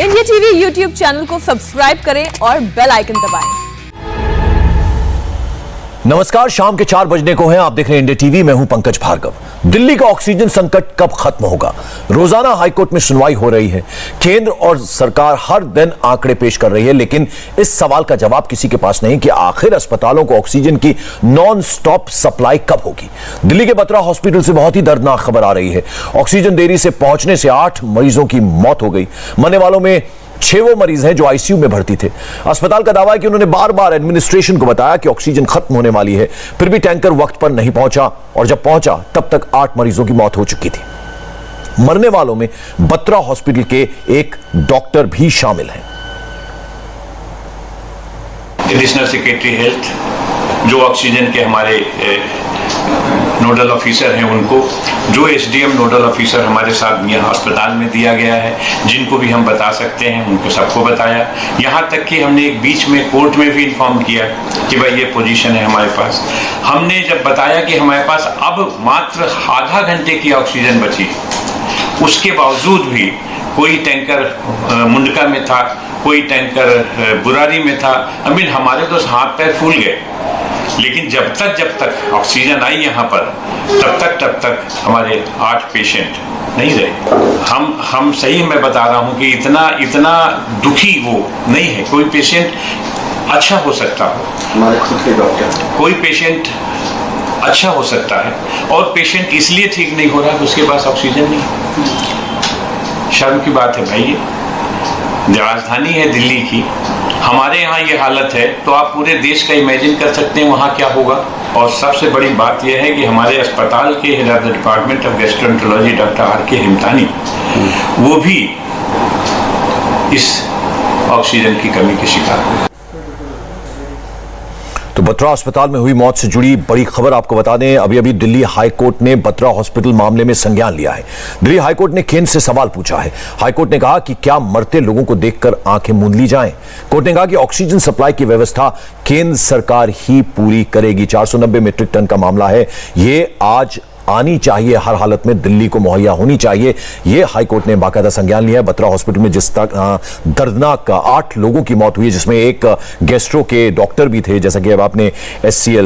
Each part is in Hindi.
इंडिया टीवी यूट्यूब चैनल को सब्सक्राइब करें और बेल आइकन दबाएं। नमस्कार, शाम के 4 बजने को हैं। आप देख रहे हैं इंडिया टीवी। मैं हूं पंकज भार्गव। दिल्ली का ऑक्सीजन संकट कब खत्म होगा? रोजाना हाईकोर्ट में सुनवाई हो रही है। केंद्र और सरकार हर दिन आंकड़े पेश कर रही है, लेकिन इस सवाल का जवाब किसी के पास नहीं कि आखिर अस्पतालों को ऑक्सीजन की नॉन स्टॉप सप्लाई कब होगी। दिल्ली के बत्रा हॉस्पिटल से बहुत ही दर्दनाक खबर आ रही है। ऑक्सीजन देरी से पहुंचने से 8 मरीजों की मौत हो गई। मरने वालों में 6 वो मरीज हैं जो आईसीयू में भर्ती थे। अस्पताल का दावा है कि उन्होंने बार बार एडमिनिस्ट्रेशन को बताया कि ऑक्सीजन खत्म होने वाली है, फिर भी टैंकर वक्त पर नहीं पहुंचा और जब पहुंचा तब तक 8 मरीजों की मौत हो चुकी थी। मरने वालों में बत्रा हॉस्पिटल के एक डॉक्टर भी शामिल हैं। एडिशनल सेक्रेटरी हेल्थ, जो ऑक्सीजन के हमारे नोडल ऑफिसर हैं, उनको, जो एसडीएम नोडल ऑफिसर हमारे साथ यहाँ अस्पताल में दिया गया है, जिनको भी हम बता सकते हैं उनको सबको बताया। यहाँ तक कि हमने एक बीच में कोर्ट में भी इन्फॉर्म किया कि भाई ये पोजीशन है हमारे पास। हमने जब बताया कि हमारे पास अब मात्र आधा घंटे की ऑक्सीजन बची, उसके बावजूद भी कोई टैंकर मुंडका में था, कोई टैंकर बुरारी में था। हमारे तो हाथ पैर फूल गए। लेकिन जब तक ऑक्सीजन आई यहाँ पर, तब तक हमारे 8 पेशेंट नहीं रहे। हम सही मैं बता रहा हूँ कि इतना दुखी वो नहीं है। कोई पेशेंट अच्छा हो सकता हो, हमारे खुद के डॉक्टर, कोई पेशेंट अच्छा हो सकता है और पेशेंट इसलिए ठीक नहीं हो रहा है उसके पास ऑक्सीजन नहीं। शर्म की बात है भाई। ये राजधानी है दिल्ली की, हमारे यहाँ ये हालत है तो आप पूरे देश का इमेजिन कर सकते हैं वहाँ क्या होगा। और सबसे बड़ी बात यह है कि हमारे अस्पताल के head of the department of gastroenterology doctor R K. Himtani, वो भी इस ऑक्सीजन की कमी के शिकार हुए। तो बत्रा अस्पताल में हुई मौत से जुड़ी बड़ी खबर आपको बता दें। अभी दिल्ली हाईकोर्ट ने बत्रा हॉस्पिटल मामले में संज्ञान लिया है। दिल्ली हाईकोर्ट ने केंद्र से सवाल पूछा है। हाईकोर्ट ने कहा कि क्या मरते लोगों को देखकर आंखें मूंद ली जाएं? कोर्ट ने कहा कि ऑक्सीजन सप्लाई की व्यवस्था केंद्र सरकार ही पूरी करेगी। 490 मीट्रिक टन का मामला है, ये आज आनी चाहिए, हर हालत में दिल्ली को मुहैया होनी चाहिए। यह हाईकोर्ट ने बाकायदा संज्ञान लिया है। बत्रा हॉस्पिटल में जिस तक दर्दनाक 8 लोगों की मौत हुई है, जिसमें एक गैस्ट्रो के डॉक्टर भी थे। जैसा कि अब आपने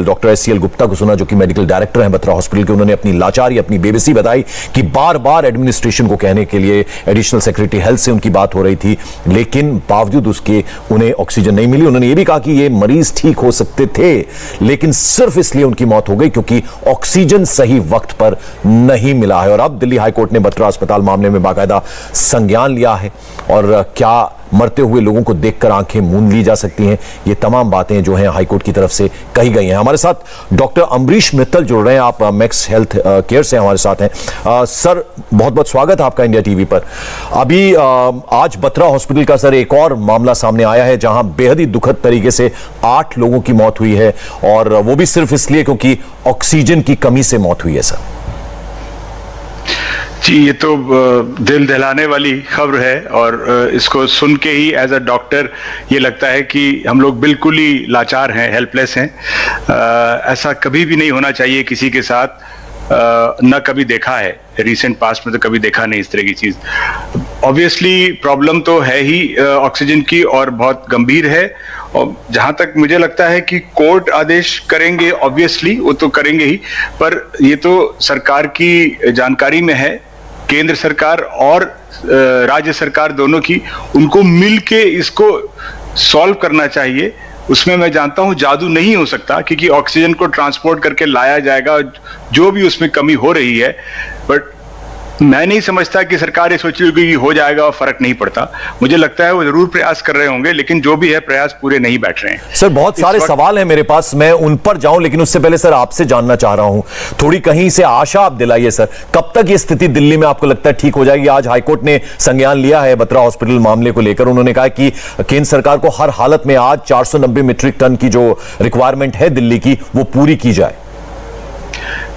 डॉक्टर एससीएल गुप्ता को सुना, जो कि मेडिकल डायरेक्टर हैं बत्रा हॉस्पिटल के। उन्होंने अपनी लाचारी, अपनी बेबसी बताई कि बार बार एडमिनिस्ट्रेशन को कहने के लिए एडिशनल सेक्रेटरी हेल्थ से उनकी बात हो रही थी, लेकिन बावजूद उसके उन्हें ऑक्सीजन नहीं मिली। उन्होंने यह भी कहा कि ये मरीज ठीक हो सकते थे, लेकिन सिर्फ इसलिए उनकी मौत हो गई क्योंकि ऑक्सीजन सही वक्त पर नहीं मिला है। और अब दिल्ली हाईकोर्ट ने बत्रा अस्पताल मामले में बाकायदा संज्ञान लिया है। और क्या मरते हुए लोगों को देखकर आंखें मूंद ली जा सकती हैं? ये तमाम बातें जो हैं हाईकोर्ट की तरफ से कही गई हैं। हमारे साथ डॉक्टर अमरीश मित्तल जुड़ रहे हैं। आप मैक्स हेल्थ केयर से हमारे साथ हैं। सर, बहुत बहुत स्वागत है आपका इंडिया टीवी पर। अभी आज बत्रा हॉस्पिटल का सर एक और मामला सामने आया है, जहां बेहद ही दुखद तरीके से 8 लोगों की मौत हुई है, और वो भी सिर्फ इसलिए क्योंकि ऑक्सीजन की कमी से मौत हुई है। सर जी, ये तो दिल दहलाने वाली खबर है और इसको सुन के ही एज अ डॉक्टर ये लगता है कि हम लोग बिल्कुल ही लाचार हैं, हेल्पलेस हैं। ऐसा कभी भी नहीं होना चाहिए किसी के साथ। न कभी देखा है, रिसेंट पास्ट में तो कभी देखा नहीं इस तरह की चीज। ऑब्वियसली प्रॉब्लम तो है ही ऑक्सीजन की, और बहुत गंभीर है। और जहां तक मुझे लगता है कि कोर्ट आदेश करेंगे, ऑब्वियसली वो तो करेंगे ही, पर ये तो सरकार की जानकारी में है। केंद्र सरकार और राज्य सरकार दोनों की, उनको मिलके इसको सॉल्व करना चाहिए। उसमें मैं जानता हूं जादू नहीं हो सकता, क्योंकि ऑक्सीजन को ट्रांसपोर्ट करके लाया जाएगा, जो भी उसमें कमी हो रही है। बट मैं नहीं समझता कि सरकार ये सोच रही होगी कि हो जाएगा और फर्क नहीं पड़ता। मुझे लगता है वो जरूर प्रयास कर रहे होंगे, लेकिन जो भी है प्रयास पूरे नहीं बैठ रहे हैं। सर, बहुत सारे सवाल हैं मेरे पास, मैं उन पर जाऊं, लेकिन उससे पहले सर आपसे जानना चाह रहा हूं, थोड़ी कहीं से आशा आप दिलाइए सर। कब तक ये स्थिति दिल्ली में आपको लगता है ठीक हो जाएगी? आज हाईकोर्ट ने संज्ञान लिया है बत्रा हॉस्पिटल मामले को लेकर। उन्होंने कहा कि केंद्र सरकार को हर हालत में आज 490 मीट्रिक टन की जो रिक्वायरमेंट है दिल्ली की, वो पूरी की जाए।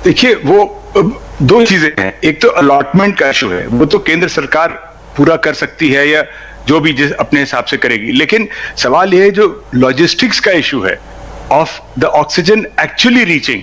देखिए, वो 2 चीजें हैं। एक तो अलॉटमेंट का इशू है, वो तो केंद्र सरकार पूरा कर सकती है या जो भी जिस अपने हिसाब से करेगी। लेकिन सवाल यह है जो लॉजिस्टिक्स का इशू है, of the oxygen actually reaching,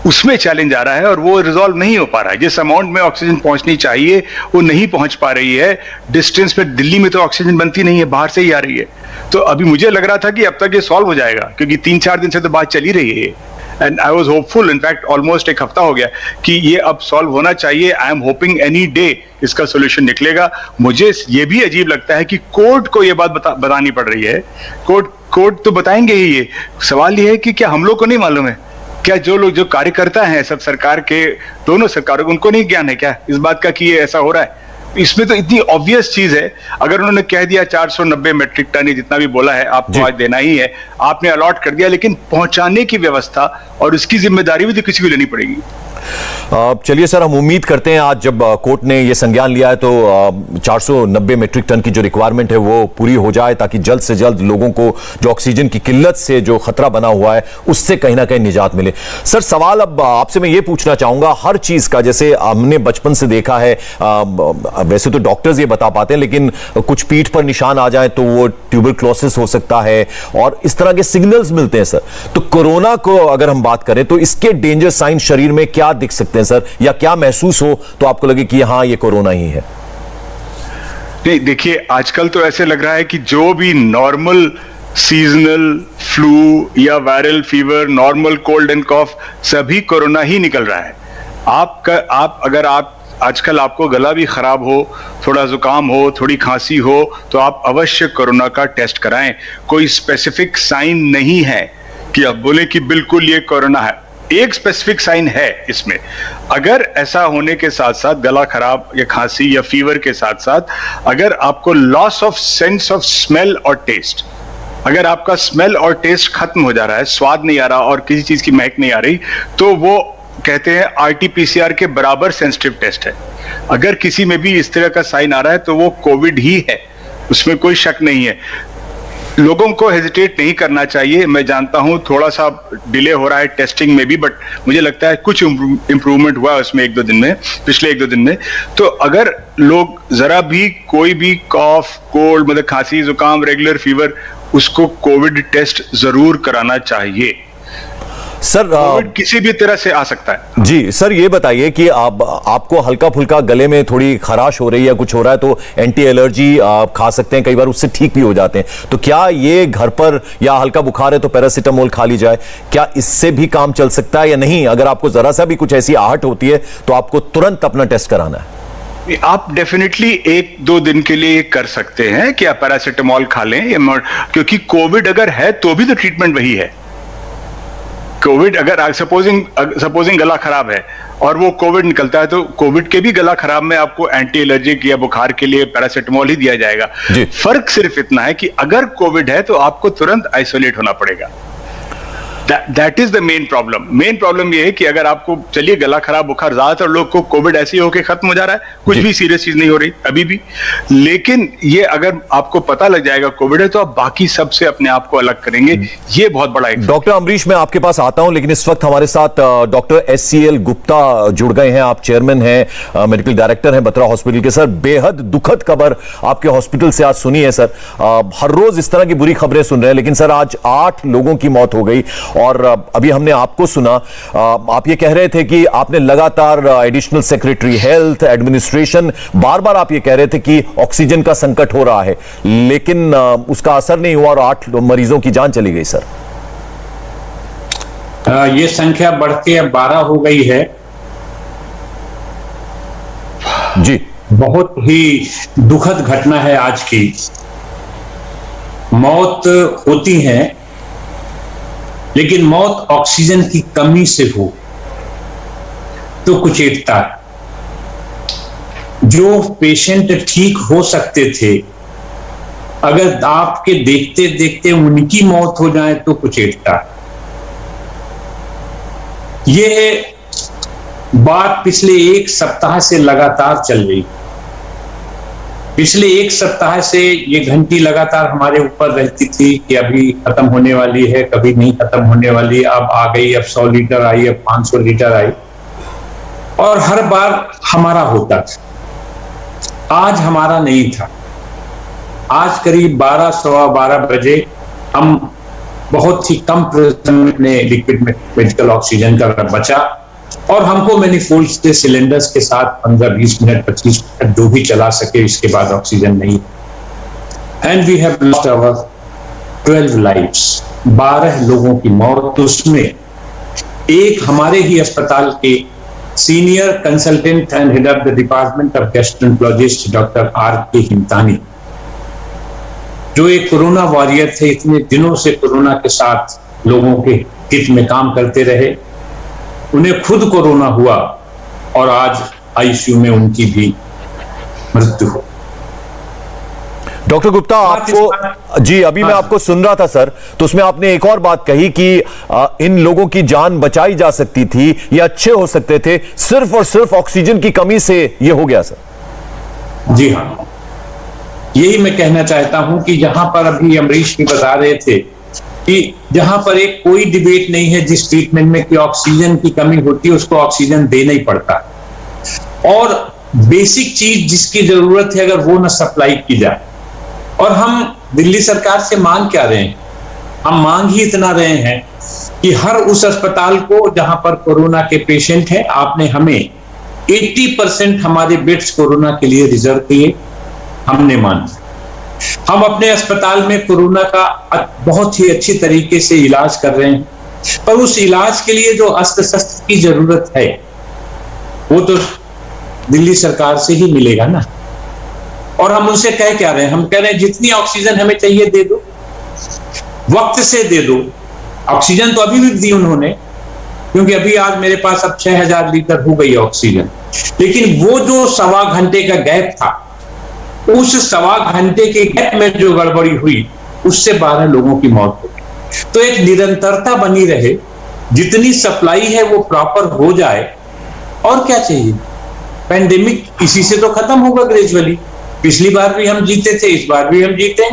उसमें चैलेंज आ रहा है और वो रिजॉल्व नहीं हो पा रहा है। जिस अमाउंट में ऑक्सीजन पहुंचनी चाहिए वो नहीं पहुंच पा रही है। डिस्टेंस पे दिल्ली में तो ऑक्सीजन बनती नहीं है, बाहर से ही आ रही है। तो अभी मुझे लग रहा था कि अब तक ये सॉल्व हो जाएगा, क्योंकि 3-4 दिन से तो बात चली रही है and I was hopeful, in fact almost एक हफ्ता हो गया कि ये अब सॉल्व होना चाहिए। I am hoping any day इसका सोल्यूशन निकलेगा। मुझे ये भी अजीब लगता है कि कोर्ट को ये बात बतानी पड़ रही है। कोर्ट तो बताएंगे ही। ये सवाल ये है कि क्या हम लोग को नहीं मालूम है? क्या जो लोग, जो कार्यकर्ता हैं सब सरकार के, दोनों सरकारों, उनको नहीं ज्ञान है क्या इस बात का कि ये ऐसा हो रहा है? इसमें तो इतनी ऑब्वियस चीज है। अगर उन्होंने कह दिया 490 मेट्रिक टन, ये जितना भी बोला है आपको आज देना ही है, आपने अलॉट कर दिया, लेकिन पहुंचाने की व्यवस्था और उसकी जिम्मेदारी भी तो किसी को लेनी पड़ेगी। चलिए सर, हम उम्मीद करते हैं आज जब कोर्ट ने यह संज्ञान लिया है तो 490 मेट्रिक टन की जो रिक्वायरमेंट है वो पूरी हो जाए, ताकि जल्द से जल्द लोगों को जो ऑक्सीजन की किल्लत से जो खतरा बना हुआ है उससे कहीं ना कहीं निजात मिले। सर, सवाल अब आपसे मैं ये पूछना चाहूंगा हर चीज का, जैसे हमने बचपन से देखा है, वैसे तो डॉक्टर्स ये बता पाते हैं, लेकिन कुछ पीठ पर निशान आ जाए तो वो ट्यूबरक्लोसिस हो सकता है और इस तरह के सिग्नल्स मिलते हैं। सर, तो कोरोना को अगर हम बात करें तो इसके डेंजर साइन शरीर में क्या दिख सकते हैं सर, या क्या महसूस हो तो आपको लगे कि हां ये कोरोना ही है? नहीं, देखिए आजकल तो ऐसे लग रहा है कि जो भी नॉर्मल सीजनल फ्लू या viral fever, normal cold and cough, सभी कोरोना ही निकल रहा है। अगर आजकल आपको गला भी खराब हो, थोड़ा जुकाम हो, थोड़ी खांसी हो, तो आप अवश्य कोरोना का टेस्ट कराएं। कोई स्पेसिफिक साइन नहीं है कि आप बोले कि बिल्कुल ये कोरोना है। एक स्पेसिफिक साइन है इसमें। अगर ऐसा होने के साथ साथ गला खराब या खांसी या फीवर के साथ साथ अगर आपको loss of sense of smell और टेस्ट, अगर आपका स्मेल और टेस्ट खत्म हो जा रहा है, स्वाद नहीं आ रहा और किसी चीज की महक नहीं आ रही, तो वो कहते हैं आरटी-पीसीआर के बराबर सेंसिटिव टेस्ट है। अगर किसी में भी इस तरह का साइन आ रहा है तो वो कोविड ही है, उसमें कोई शक नहीं है। लोगों को हेजिटेट नहीं करना चाहिए। मैं जानता हूं थोड़ा सा डिले हो रहा है टेस्टिंग में भी, बट मुझे लगता है कुछ इंप्रूवमेंट हुआ उसमें पिछले 1-2 दिन में। तो अगर लोग जरा भी कोई भी कॉफ, कोल्ड, मतलब खांसी, जुकाम, रेगुलर फीवर, उसको कोविड टेस्ट जरूर कराना चाहिए। सर, कोविड किसी भी तरह से आ सकता है। जी सर, ये बताइए कि आपको हल्का फुल्का गले में थोड़ी खराश हो रही है, कुछ हो रहा है, तो एंटी एलर्जी आप खा सकते हैं, कई बार उससे ठीक भी हो जाते हैं। तो क्या ये घर पर, या हल्का बुखार है तो पैरासीटामोल खा ली जाए, क्या इससे भी काम चल सकता है या नहीं? अगर आपको जरा सा भी कुछ ऐसी आहट होती है तो आपको तुरंत अपना टेस्ट कराना है। आप डेफिनेटली 1-2 दिन के लिए कर सकते हैं कि आप पैरासीटामोल खा लें, क्योंकि कोविड अगर है तो भी तो ट्रीटमेंट वही है। कोविड अगर सपोजिंग गला खराब है और वो कोविड निकलता है, तो कोविड के भी गला खराब में आपको एंटी एलर्जिक या बुखार के लिए पैरासीटामोल ही दिया जाएगा। फर्क सिर्फ इतना है कि अगर कोविड है तो आपको तुरंत आइसोलेट होना पड़ेगा। That is the main problem. Main problem ये है कि अगर आपको, चलिए गला खराब, बुखार, ज्यादातर लोग को कोविड ऐसे ही होके खत्म हो जा रहा है, कुछ भी सीरियस चीज नहीं हो रही अभी भी, लेकिन ये अगर आपको पता लग जाएगा कोविड है तो आप बाकी सबसे अपने आप को अलग करेंगे। ये बहुत बड़ा एक। डॉक्टर अमरीश, मैं आपके पास आता हूं, लेकिन इस वक्त हमारे साथ डॉक्टर SCL गुप्ता जुड़ गए हैं। आप चेयरमैन हैं, मेडिकल डायरेक्टर हैं बत्रा हॉस्पिटल के। सर, बेहद दुखद खबर आपके हॉस्पिटल से आज सुनी है सर। हर रोज इस तरह की बुरी खबरें सुन रहे हैं, लेकिन सर आज 8 लोगों की मौत हो गई और अभी हमने आपको सुना, आप ये कह रहे थे कि आपने लगातार एडिशनल सेक्रेटरी हेल्थ, एडमिनिस्ट्रेशन, बार बार आप ये कह रहे थे कि ऑक्सीजन का संकट हो रहा है, लेकिन उसका असर नहीं हुआ और 8 मरीजों की जान चली गई। सर, ये संख्या बढ़ के अब 12 हो गई है। जी, बहुत ही दुखद घटना है आज की। मौत होती है, लेकिन मौत ऑक्सीजन की कमी से हो तो कुचेतता है। जो पेशेंट ठीक हो सकते थे, अगर आपके देखते देखते उनकी मौत हो जाए तो कुचेतता है। ये बात पिछले 1 सप्ताह से लगातार चल रही। पिछले 1 सप्ताह से ये घंटी लगातार हमारे ऊपर रहती थी कि अभी खत्म होने वाली है, कभी नहीं खत्म होने वाली, अब आ गई, अब 100 लीटर आई, अब 500 लीटर आई, और हर बार हमारा होता था। आज हमारा नहीं था। आज करीब 12, सवा 12 बजे हम बहुत ही कम प्रेशर में लिक्विड मेडिकल ऑक्सीजन का बचा, और हमको मैनिफोल्ड से सिलेंडर्स के साथ 15-20 मिनट 25 मिनट जो भी चला सके, इसके बाद ऑक्सीजन नहीं। And we have lost our 12 lives, 12 लोगों की मौत। उसमें एक हमारे ही अस्पताल के senior consultant and head of the department of gastroenterologist doctor R.K. हिमतानी, जो एक कोरोना वॉरियर थे, इतने दिनों से कोरोना के साथ लोगों के हित में काम करते रहे। उन्हें खुद कोरोना हुआ और आज आईसीयू में उनकी भी मृत्यु हो। डॉक्टर गुप्ता, आपको जी अभी मैं आपको सुन रहा था सर, तो उसमें आपने एक और बात कही कि इन लोगों की जान बचाई जा सकती थी, ये अच्छे हो सकते थे, सिर्फ और सिर्फ ऑक्सीजन की कमी से ये हो गया सर। जी हाँ, यही मैं कहना चाहता हूं कि जहां पर अभी अमरीश भी बता रहे थे कि जहां पर एक कोई डिबेट नहीं है जिस ट्रीटमेंट में कि ऑक्सीजन की कमी होती है उसको ऑक्सीजन देना ही पड़ता है, और बेसिक चीज जिसकी जरूरत है अगर वो ना सप्लाई की जाए। और हम दिल्ली सरकार से मांग क्या रहे हैं? हम मांग ही इतना रहे हैं कि हर उस अस्पताल को जहां पर कोरोना के पेशेंट हैं, आपने हमें 80% हमारे बेड्स कोरोना के लिए रिजर्व किए, हमने माना। हम अपने अस्पताल में कोरोना का बहुत ही अच्छी तरीके से इलाज कर रहे हैं, पर उस इलाज के लिए जो अस्त्र शस्त्र की जरूरत है वो तो दिल्ली सरकार से ही मिलेगा ना। और हम उनसे कह क्या रहे हैं? हम कह रहे हैं जितनी ऑक्सीजन हमें चाहिए दे दो, वक्त से दे दो। ऑक्सीजन तो अभी भी दी उन्होंने, क्योंकि अभी आज मेरे पास अब 6000 लीटर हो गई ऑक्सीजन, लेकिन वो जो 1.25 घंटे का गैप था, उस 1.25 घंटे के गैप में जो गड़बड़ी हुई उससे 12 लोगों की मौत हो गई। तो एक निरंतरता बनी रहे, जितनी सप्लाई है वो प्रॉपर हो जाए, और क्या चाहिए? पैंडेमिक इसी से तो खत्म होगा ग्रेजुअली। पिछली बार भी हम जीते थे, इस बार भी हम जीते,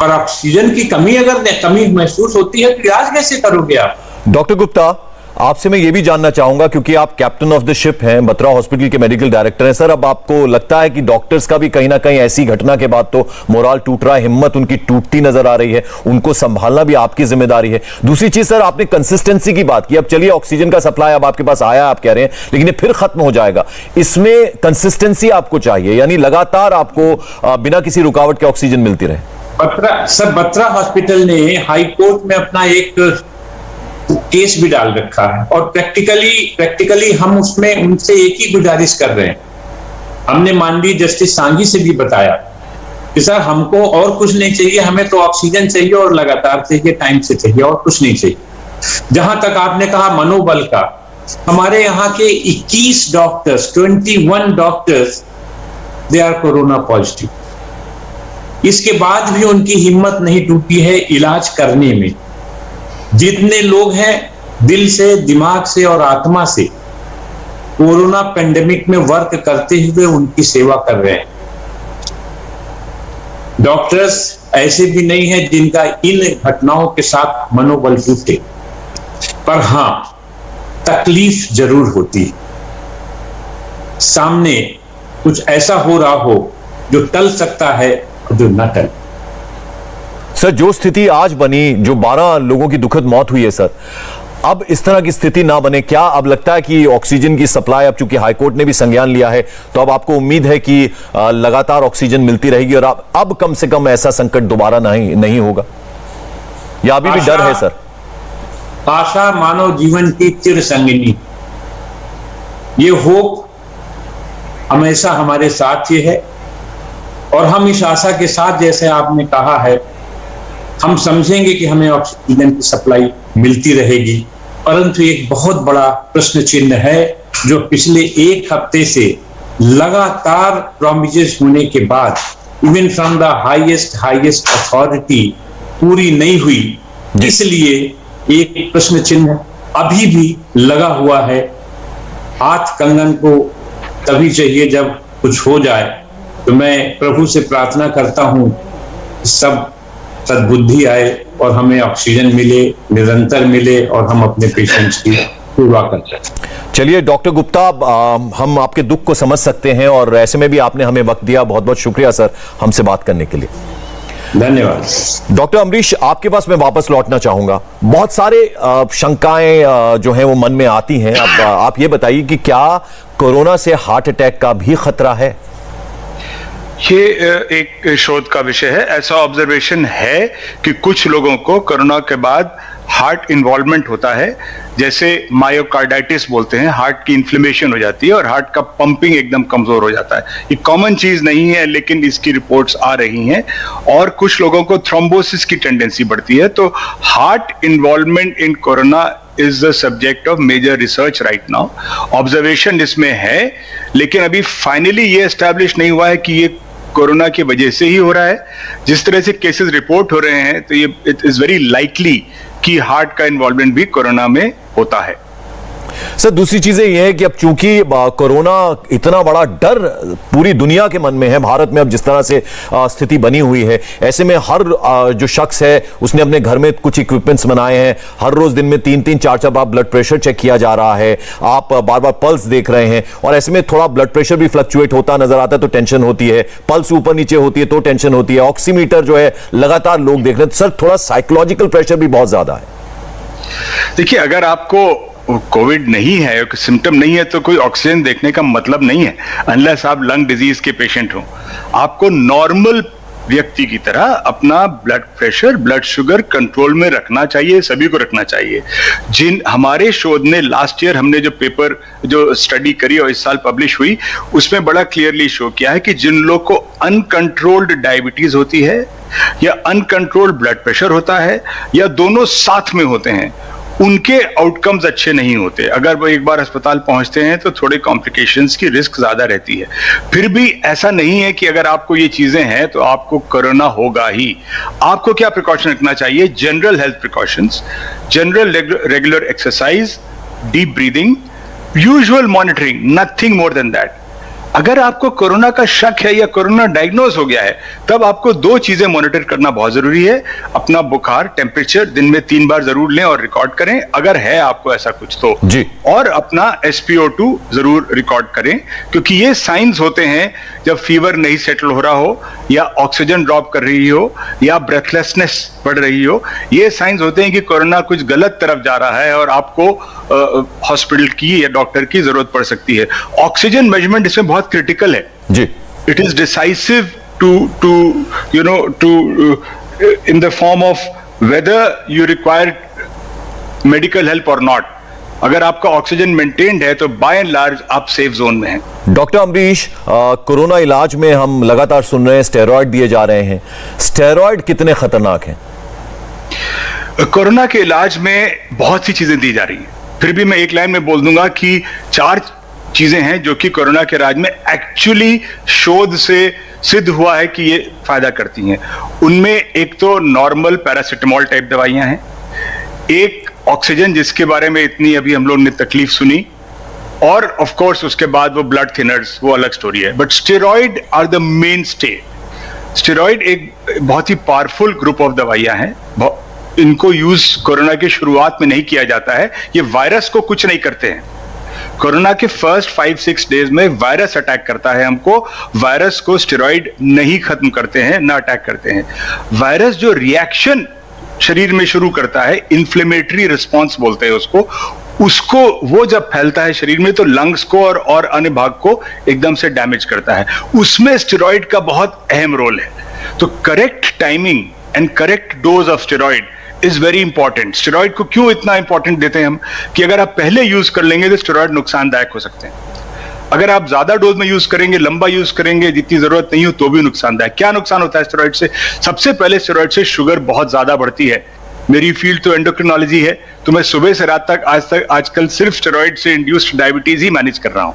और ऑक्सीजन की कमी अगर कमी महसूस होती है तो इलाज कैसे करोगे आप? डॉक्टर गुप्ता, आपसे मैं ये भी जानना चाहूंगा, क्योंकि आप कैप्टन ऑफ द शिप हैं, बत्रा हॉस्पिटल के मेडिकल डायरेक्टर हैं सर, अब आपको लगता है कि डॉक्टर्स का भी कहीं ना कहीं ऐसी घटना के बाद तो मोराल टूट रहा है, हिम्मत उनकी टूटती नजर आ रही है, उनको संभालना भी आपकी जिम्मेदारी है। दूसरी चीज सर, आपने कंसिस्टेंसी की बात की, अब चलिए ऑक्सीजन का सप्लाई अब आपके पास आया, आप कह रहे हैं, लेकिन ये फिर खत्म हो जाएगा, इसमें कंसिस्टेंसी आपको चाहिए, यानी लगातार आपको बिना किसी रुकावट के ऑक्सीजन मिलती रहे। बत्रा हॉस्पिटल ने हाई कोर्ट में अपना एक केस भी डाल रखा है, और प्रैक्टिकली हम उसमें उनसे एक ही गुजारिश कर रहे हैं। हमने माननीय जस्टिस सांघी से भी बताया कि सर हमको और कुछ नहीं चाहिए, हमें तो ऑक्सीजन चाहिए और लगातार चाहिए, टाइम से चाहिए, और कुछ नहीं चाहिए। जहां तक आपने कहा मनोबल का, हमारे यहाँ के 21 doctors, 21 doctors they are corona positive. इसके बाद भी उनकी हिम्मत नहीं टूटी है इलाज करने में। जितने लोग हैं दिल से, दिमाग से और आत्मा से कोरोना पेंडेमिक में वर्क करते हुए उनकी सेवा कर रहे हैं। डॉक्टर्स ऐसे भी नहीं है जिनका इन घटनाओं के साथ मनोबल टूटे, पर हां तकलीफ जरूर होती है। सामने कुछ ऐसा हो रहा हो जो टल सकता है और जो न टल। सर, जो स्थिति आज बनी, जो 12 लोगों की दुखद मौत हुई है सर, अब इस तरह की स्थिति ना बने, क्या अब लगता है कि ऑक्सीजन की सप्लाई, अब चूंकि हाईकोर्ट ने भी संज्ञान लिया है, तो अब आपको उम्मीद है कि लगातार ऑक्सीजन मिलती रहेगी और अब कम से कम ऐसा संकट दोबारा नहीं होगा, या अभी भी डर है सर? आशा मानव जीवन की चिर संगिनी, ये होप हमेशा हमारे साथ ही है, और हम इस आशा के साथ, जैसे आपने कहा है, हम समझेंगे कि हमें ऑक्सीजन की सप्लाई मिलती रहेगी। परंतु एक बहुत बड़ा प्रश्न चिन्ह है जो पिछले एक हफ्ते से लगातार प्रॉमिसेस होने के बाद, even from the highest authority, पूरी नहीं हुई। इसलिए एक प्रश्न चिन्ह अभी भी लगा हुआ है। हाथ कंगन को तभी चाहिए जब कुछ हो जाए। तो मैं प्रभु से प्रार्थना करता हूं सब सद्बुद्धि आए और हमें ऑक्सीजन मिले, निरंतर मिले, और हम अपने पेशेंट्स की सेवा कर सकें। चलिए डॉक्टर गुप्ता, हम आपके दुख को समझ सकते हैं, और ऐसे में भी आपने हमें वक्त दिया, बहुत बहुत शुक्रिया सर हमसे बात करने के लिए। धन्यवाद। डॉक्टर अमरीश, आपके पास मैं वापस लौटना चाहूंगा। बहुत सारे शंकाएं जो हैं वो मन में आती हैं। अब आप ये बताइए कि क्या कोरोना से हार्ट अटैक का भी खतरा है? ये एक शोध का विषय है। ऐसा ऑब्जर्वेशन है कि कुछ लोगों को कोरोना के बाद हार्ट इन्वॉल्वमेंट होता है, जैसे मायोकार्डाइटिस बोलते हैं, हार्ट की इन्फ्लेमेशन हो जाती है और हार्ट का पंपिंग एकदम कमजोर हो जाता है। ये कॉमन चीज नहीं है, लेकिन इसकी रिपोर्ट्स आ रही हैं। और कुछ लोगों को थ्रोम्बोसिस की टेंडेंसी बढ़ती है। तो heart involvement in corona is the subject of major research right now. Observation इसमें है, लेकिन अभी फाइनली ये एस्टैब्लिश नहीं हुआ है कि ये कोरोना की वजह से ही हो रहा है। जिस तरह से केसेस रिपोर्ट हो रहे हैं, तो ये इट इज वेरी लाइकली कि हार्ट का इन्वॉल्वमेंट भी कोरोना में होता है। सर, दूसरी चीजें यह है कि अब चूंकि कोरोना इतना बड़ा डर पूरी दुनिया के मन में है, भारत में अब जिस तरह से स्थिति बनी हुई है, ऐसे में हर जो शख्स है उसने अपने घर में कुछ इक्विपमेंट्स बनाए हैं। हर रोज दिन में 3-3, 4-4 बार ब्लड प्रेशर चेक किया जा रहा है, आप बार बार पल्स देख रहे हैं, और ऐसे में थोड़ा ब्लड प्रेशर भी फ्लक्चुएट होता नजर आता है तो टेंशन होती है, पल्स ऊपर नीचे होती है तो टेंशन होती है, ऑक्सीमीटर जो है लगातार लोग देख रहे हैं। सर, थोड़ा साइकोलॉजिकल प्रेशर भी बहुत ज्यादा है। देखिए, अगर आपको कोविड नहीं है, सिम्टम नहीं है, तो कोई ऑक्सीजन देखने का मतलब नहीं है, अनलेस आप लंग डिजीज के पेशेंट हो। आपको नॉर्मल व्यक्ति की तरह अपना blood pressure, blood sugar control में रखना चाहिए, सभी को रखना चाहिए। जिन हमारे शोध ने लास्ट ईयर हमने जो पेपर, जो स्टडी करी और इस साल पब्लिश हुई, उसमें बड़ा क्लियरली शो किया है कि जिन लोग को अनकंट्रोल्ड डायबिटीज होती है या अनकंट्रोल्ड ब्लड प्रेशर होता है या दोनों साथ में होते हैं, उनके आउटकम्स अच्छे नहीं होते। अगर वो एक बार अस्पताल पहुंचते हैं तो थोड़े कॉम्प्लिकेशंस की रिस्क ज्यादा रहती है। फिर भी ऐसा नहीं है कि अगर आपको ये चीजें हैं तो आपको कोरोना होगा ही। आपको क्या प्रिकॉशन रखना चाहिए? General health precautions, general regular exercise, deep breathing, usual monitoring, nothing more than that. अगर आपको कोरोना का शक है या कोरोना डायग्नोज हो गया है, तब आपको 2 चीजें मॉनिटर करना बहुत जरूरी है। अपना बुखार, टेम्परेचर दिन में 3 बार जरूर लें और रिकॉर्ड करें अगर है आपको ऐसा कुछ तो जी। और अपना SpO2 जरूर रिकॉर्ड करें, क्योंकि ये साइंस होते हैं जब फीवर नहीं सेटल हो रहा हो या ऑक्सीजन ड्रॉप कर रही हो या ब्रेथलेसनेस बढ़ रही हो। ये साइंस होते हैं कि कोरोना कुछ गलत तरफ जा रहा है और आपको हॉस्पिटल की या डॉक्टर की जरूरत पड़ सकती है। ऑक्सीजन मेजरमेंट इसमें बहुत क्रिटिकल है जी। It is decisive to you know to in the form of whether you require medical help और नॉट। अगर आपका ऑक्सीजन मेंटेन्ड है तो बाय एंड लार्ज आप सेफ जोन में हैं। डॉक्टर अमरीश, कोरोना इलाज में हम लगातार सुन रहे हैं स्टेरॉयड दिए जा रहे हैं। स्टेरॉयड कितने खतरनाक हैं? कोरोना के इलाज में बहुत सी चीजें दी जा रही हैं, फिर भी मैं एक लाइन में बोल दूंगा कि 4 चीजें हैं जो कि कोरोना के इलाज में एक्चुअली शोध से सिद्ध हुआ है कि ये फायदा करती हैं। उनमें एक तो नॉर्मल पैरासिटामोल टाइप दवाइयां हैं, एक ऑक्सीजन जिसके बारे में इतनी अभी हम लोग ने तकलीफ सुनी, और ऑफ कोर्स उसके बाद वो ब्लड थिनर्स, वो अलग स्टोरी है। But steroid are the mainstay. Steroid एक बहुत ही पावरफुल ग्रुप ऑफ दवाइयां हैं। इनको यूज कोरोना की शुरुआत में नहीं किया जाता है। ये वायरस को कुछ नहीं करते हैं। कोरोना के फर्स्ट 5-6 डेज में वायरस अटैक करता है हमको। वायरस को स्टेरॉइड नहीं खत्म करते हैं, ना अटैक करते हैं। वायरस जो रिएक्शन शरीर में शुरू करता है, इन्फ्लेमेटरी रिस्पॉन्स बोलते हैं उसको वो जब फैलता है शरीर में तो लंग्स को और अन्य भाग को एकदम से डैमेज करता है। उसमें स्टेरॉइड का बहुत अहम रोल है। तो correct timing and correct dose of steroid is very important. Steroid को क्यों इतना इंपॉर्टेंट देते हैं हम, कि अगर आप पहले यूज कर लेंगे तो स्टेरॉइड नुकसानदायक हो सकते हैं। अगर आप ज्यादा डोज में यूज करेंगे, लंबा यूज करेंगे, जितनी जरूरत नहीं हो तो भी नुकसानदायक। क्या नुकसान होता है स्टेरॉइड से? सबसे पहले स्टेरॉइड से शुगर बहुत ज्यादा बढ़ती है। मेरी फील्ड तो एंडोक्रिनोलॉजी है, तो मैं सुबह से रात तक आजकल सिर्फ स्टेरॉइड से इंड्यूस्ड डायबिटीज ही मैनेज कर रहा हूं,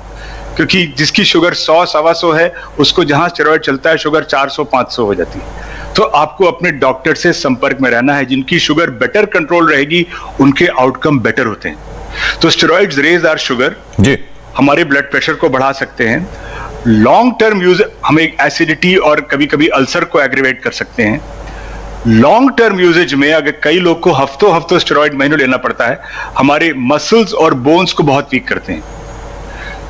क्योंकि जिसकी शुगर 100-125 है, उसको जहां स्टेरॉइड चलता है शुगर 400-500 हो जाती है। तो आपको अपने डॉक्टर से संपर्क में रहना है। जिनकी शुगर बेटर कंट्रोल रहेगी उनके आउटकम बेटर होते हैं। तो स्टेरॉइड्स रेज आवर शुगर जी, हमारे ब्लड प्रेशर को बढ़ा सकते हैं। लॉन्ग टर्म यूज हमें एसिडिटी और कभी कभी अल्सर को एग्रीवेट कर सकते हैं। लॉन्ग टर्म यूजेज में अगर कई लोग को हफ्तों स्टेरॉइड महीनों लेना पड़ता है, हमारे मसल्स और बोन्स को बहुत वीक करते हैं।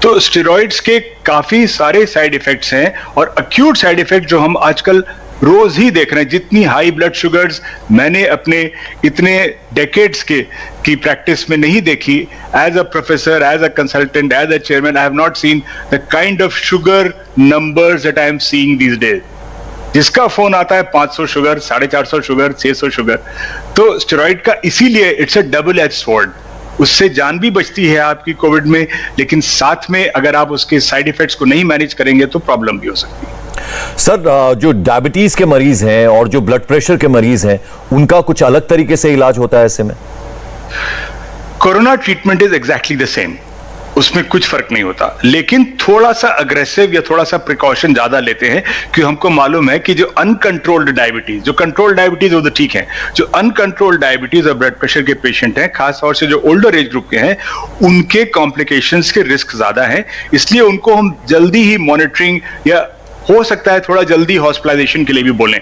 तो स्टेरॉइड्स के काफी सारे साइड इफेक्ट्स हैं, और अक्यूट साइड इफेक्ट जो हम आजकल रोज ही देख रहे हैं। जितनी हाई ब्लड शुगर्स मैंने अपने इतने डेकेड्स की प्रैक्टिस में नहीं देखी, as a professor, as a consultant, as a chairman, I have not seen the kind of sugar numbers that I am seeing these days. जिसका फोन आता है 500 शुगर, 450 शुगर, 600 शुगर। तो स्टेरॉइड का इसीलिए it's a double edge sword. उससे जान भी बचती है आपकी कोविड में, लेकिन साथ में अगर आप उसके साइड इफेक्ट्स को नहीं मैनेज करेंगे तो प्रॉब्लम भी हो सकती है। सर, जो डायबिटीज के मरीज हैं और जो ब्लड प्रेशर के मरीज हैं, उनका कुछ अलग तरीके से इलाज होता है ऐसे में? Corona treatment is exactly the same, उसमें कुछ फर्क नहीं होता, लेकिन थोड़ा सा अग्रेसिव या थोड़ा सा प्रिकॉशन ज्यादा लेते हैं, क्योंकि हमको मालूम है कि जो अनकंट्रोल्ड डायबिटीज, जो कंट्रोल्ड डायबिटीज वो तो ठीक है, जो अनकंट्रोल्ड डायबिटीज और ब्लड प्रेशर के पेशेंट हैं, खासतौर से जो ओल्डर एज ग्रुप के हैं, उनके कॉम्प्लिकेशंस के रिस्क ज्यादा हैं। इसलिए उनको हम जल्दी ही मॉनिटरिंग या हो सकता है थोड़ा जल्दी हॉस्पिटलाइजेशन के लिए भी बोलें,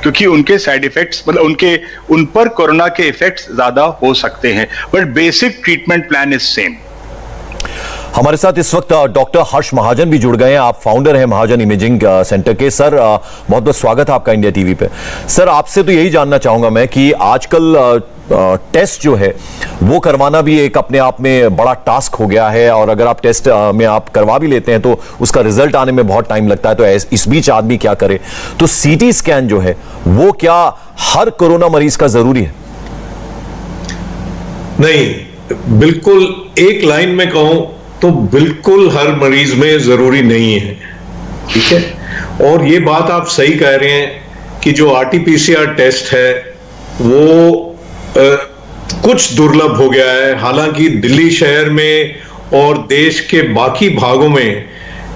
क्योंकि उनके साइड इफेक्ट्स, मतलब उन पर कोरोना के इफेक्ट्स ज्यादा हो सकते हैं, but basic treatment plan is same. हमारे साथ इस वक्त डॉक्टर हर्ष महाजन भी जुड़ गए हैं। आप फाउंडर हैं महाजन इमेजिंग सेंटर के। सर, बहुत बहुत स्वागत है आपका इंडिया टीवी पे। सर, आपसे तो यही जानना चाहूंगा मैं कि आजकल टेस्ट जो है वो करवाना भी एक अपने आप में बड़ा टास्क हो गया है, और अगर आप टेस्ट में आप करवा भी लेते हैं तो उसका रिजल्ट आने में बहुत टाइम लगता है। तो इस बीच आदमी क्या करे? तो सीटी स्कैन जो है वो क्या हर कोरोना मरीज का जरूरी है? नहीं, बिल्कुल एक लाइन में कहूं तो बिल्कुल हर मरीज में जरूरी नहीं है। ठीक है, और ये बात आप सही कह रहे हैं कि जो आरटीपीसीआर टेस्ट है वो कुछ दुर्लभ हो गया है। हालांकि दिल्ली शहर में और देश के बाकी भागों में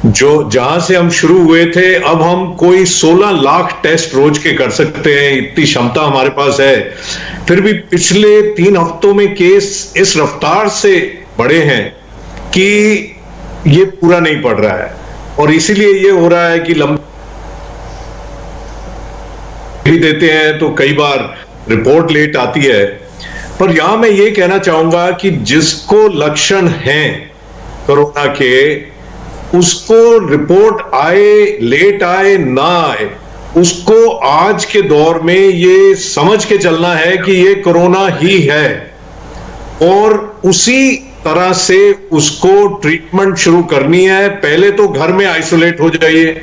जो जहां से हम शुरू हुए थे, अब हम कोई 16 लाख टेस्ट रोज के कर सकते हैं, इतनी क्षमता हमारे पास है। फिर भी पिछले 3 हफ्तों में केस इस रफ्तार से बढ़े हैं कि ये पूरा नहीं पड़ रहा है, और इसीलिए ये हो रहा है कि भी देते हैं तो कई बार रिपोर्ट लेट आती है। पर यहां मैं ये कहना चाहूंगा कि जिसको लक्षण हैं कोरोना के, उसको रिपोर्ट आए, लेट आए, ना आए, उसको आज के दौर में ये समझ के चलना है कि ये कोरोना ही है, और उसी तरह से उसको ट्रीटमेंट शुरू करनी है। पहले तो घर में आइसोलेट हो जाइए।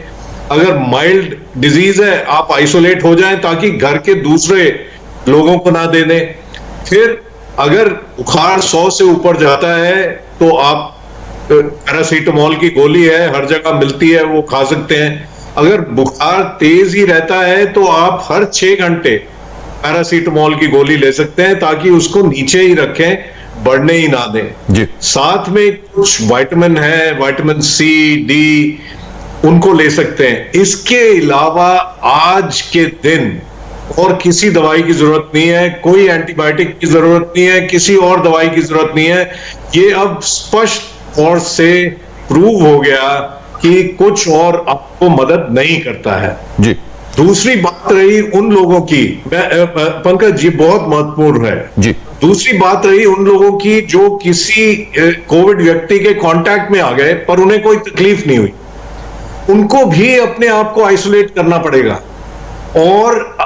अगर माइल्ड डिजीज है आप आइसोलेट हो जाएं ताकि घर के दूसरे लोगों को ना दे दें। फिर अगर बुखार 100 से ऊपर जाता है तो आप पैरासीटामोल की गोली है, हर जगह मिलती है, वो खा सकते हैं। अगर बुखार तेज ही रहता है तो आप हर 6 घंटे पैरासीटामोल की गोली ले सकते हैं, ताकि उसको नीचे ही रखें, बढ़ने ही ना दें जी। साथ में कुछ विटामिन है, विटामिन सी, डी, उनको ले सकते हैं। इसके अलावा आज के दिन और किसी दवाई की जरूरत नहीं है, कोई एंटीबायोटिक की जरूरत नहीं है, किसी और दवाई की जरूरत नहीं है। ये अब स्पष्ट तौर से प्रूव हो गया कि कुछ और आपको मदद नहीं करता है जी। दूसरी बात रही उन लोगों की, पंकज जी बहुत महत्वपूर्ण है जी। दूसरी बात रही उन लोगों की जो किसी कोविड व्यक्ति के कांटेक्ट में आ गए पर उन्हें कोई तकलीफ नहीं हुई, उनको भी अपने आप को आइसोलेट करना पड़ेगा। और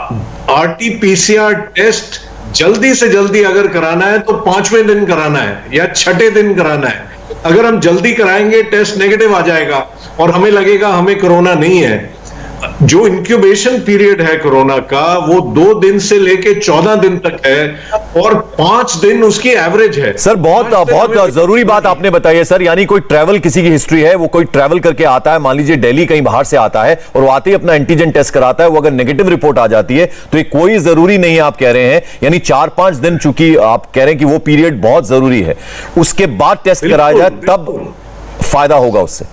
आरटीपीसीआर टेस्ट जल्दी से जल्दी अगर कराना है तो 5वें दिन कराना है या 6ठे दिन कराना है। अगर हम जल्दी कराएंगे टेस्ट नेगेटिव आ जाएगा और हमें लगेगा हमें कोरोना नहीं है। जो इंक्यूबेशन पीरियड है कोरोना का वो 2 दिन से लेके 14 दिन तक है और 5 दिन उसकी एवरेज है। सर, बहुत जरूरी बात आपने बताई है सर। यानी कोई ट्रैवल, किसी की हिस्ट्री है, वो कोई ट्रैवल करके आता है, मान लीजिए दिल्ली कहीं बाहर से आता है और वो आते ही अपना एंटीजन टेस्ट कराता है, वो अगर नेगेटिव रिपोर्ट आ जाती है तो ये कोई जरूरी नहीं है आप कह रहे हैं। यानी 4-5 दिन, चूंकि आप कह रहे हैं कि वो पीरियड बहुत जरूरी है, उसके बाद टेस्ट कराया जाए तब फायदा होगा उससे।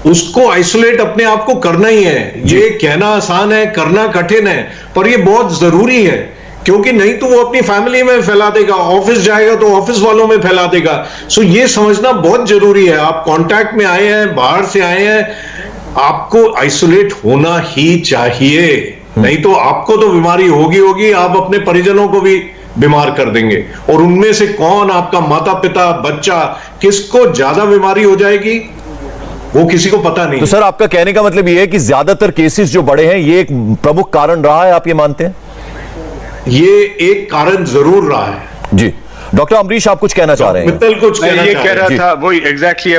उसको आइसोलेट अपने आप को करना ही है। ये कहना आसान है, करना कठिन है, पर ये बहुत जरूरी है, क्योंकि नहीं तो वो अपनी फैमिली में फैला देगा, ऑफिस जाएगा तो ऑफिस वालों में फैला देगा। सो ये समझना बहुत जरूरी है। आप कांटेक्ट में आए हैं, बाहर से आए हैं, आपको आइसोलेट होना ही चाहिए, नहीं तो आपको तो बीमारी होगी, आप अपने परिजनों को भी बीमार कर देंगे। और उनमें से कौन, आपका माता पिता, बच्चा, किसको ज्यादा बीमारी हो जाएगी वो किसी को पता नहीं। तो सर आपका कहने का मतलब ये है कि ज्यादातर केसेस जो बढ़े हैं ये एक प्रमुख कारण रहा है, आप ये मानते हैं? ये एक कारण जरूर रहा है जी। डॉक्टर अमरीश आप कुछ कहना चाह रहे हैं? मित्तल कुछ मैं कहना ये चाह कह रहे रहा हैं। था, वही एग्जैक्टली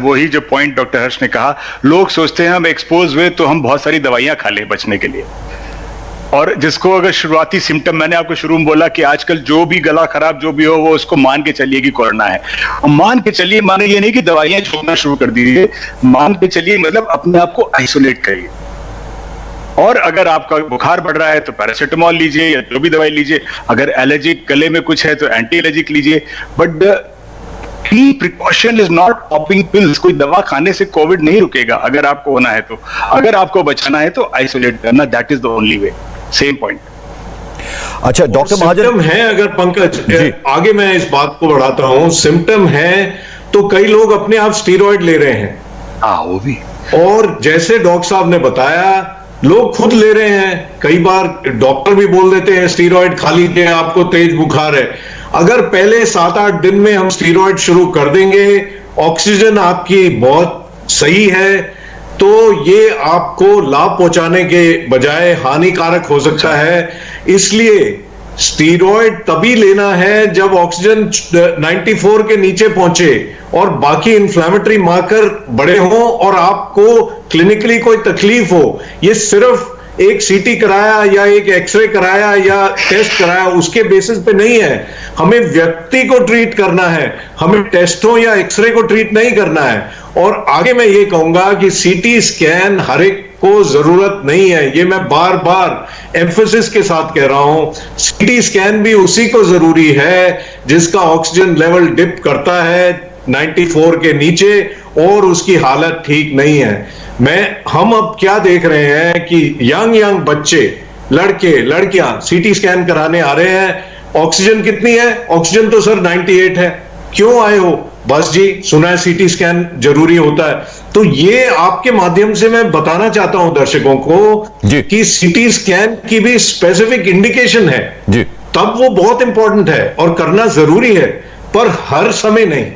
वही जो पॉइंट डॉक्टर हर्ष ने कहा, लोग सोचते हैं हम एक्सपोज हुए तो हम बहुत सारी दवाइयां खा लें बचने के लिए, और जिसको अगर शुरुआती सिम्टम, मैंने आपको शुरू में बोला कि आजकल जो भी गला खराब जो भी हो वो उसको मान के चलिए कि कोरोना है, और मान के चलिए, माने ये नहीं कि दवाइयां छोड़ना शुरू कर दीजिए, मान के चलिए मतलब अपने आप को आइसोलेट करिए, और अगर आपका बुखार बढ़ रहा है तो पैरासिटामोल लीजिए या जो भी दवाई लीजिए, अगर एलर्जिक गले में कुछ है तो एंटी एलर्जिक लीजिए, but the key precaution is not popping pills. कोई दवा खाने से कोविड नहीं रुकेगा अगर आपको होना है तो, अगर आपको बचाना है तो आइसोलेट करना, that is the only way. Same point. अच्छा डॉक्टर महाजन सिम्टम है, अगर पंकज आगे मैं इस बात को बढ़ाता हूं, सिम्टम है तो कई लोग अपने आप स्टीरॉयड ले रहे हैं। हाँ वो भी, और जैसे डॉक्टर साहब ने बताया लोग खुद ले रहे हैं, कई बार डॉक्टर भी बोल देते हैं स्टीरॉयड खा लीजिए आपको तेज बुखार है। अगर पहले 7-8 दिन में हम स्टीरॉयड शुरू कर देंगे, ऑक्सीजन आपकी बहुत सही है, तो ये आपको लाभ पहुंचाने के बजाय हानिकारक हो सकता है। इसलिए स्टीरॉयड तभी लेना है जब ऑक्सीजन 94 के नीचे पहुंचे और बाकी इन्फ्लेमेटरी मार्कर बड़े हों और आपको क्लिनिकली कोई तकलीफ हो। ये सिर्फ एक सीटी कराया या एक एक्सरे कराया या टेस्ट कराया उसके बेसिस पे नहीं है, हमें व्यक्ति को ट्रीट करना है, हमें टेस्टों या एक्सरे को ट्रीट नहीं करना है। और आगे मैं ये कहूंगा कि सीटी स्कैन हर एक को जरूरत नहीं है, ये मैं बार बार एम्फेसिस के साथ कह रहा हूं। सीटी स्कैन भी उसी को जरूरी है जिसका ऑक्सीजन लेवल डिप करता है 94 के नीचे और उसकी हालत ठीक नहीं है। हम अब क्या देख रहे हैं कि यंग बच्चे, लड़के लड़कियां सीटी स्कैन कराने आ रहे हैं, ऑक्सीजन कितनी है? ऑक्सीजन तो सर 98 है। क्यों आए हो? बस जी सुना है सीटी स्कैन जरूरी होता है। तो ये आपके माध्यम से मैं बताना चाहता हूं दर्शकों को कि सीटी स्कैन की भी स्पेसिफिक इंडिकेशन है जी, तब वो बहुत इंपॉर्टेंट है और करना जरूरी है, पर हर समय नहीं।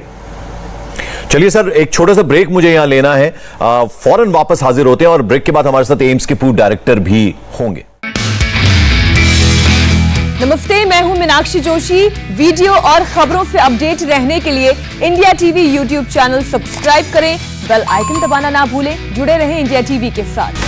चलिए सर एक छोटा सा ब्रेक मुझे यहां लेना है, फौरन वापस हाजिर होते हैं और ब्रेक के बाद हमारे साथ एम्स के पूर्व डायरेक्टर भी होंगे। नमस्ते, मैं हूं मीनाक्षी जोशी। वीडियो और खबरों से अपडेट रहने के लिए India TV YouTube channel subscribe करें, बेल आइकन दबाना ना भूलें। जुड़े रहें इंडिया टीवी के साथ।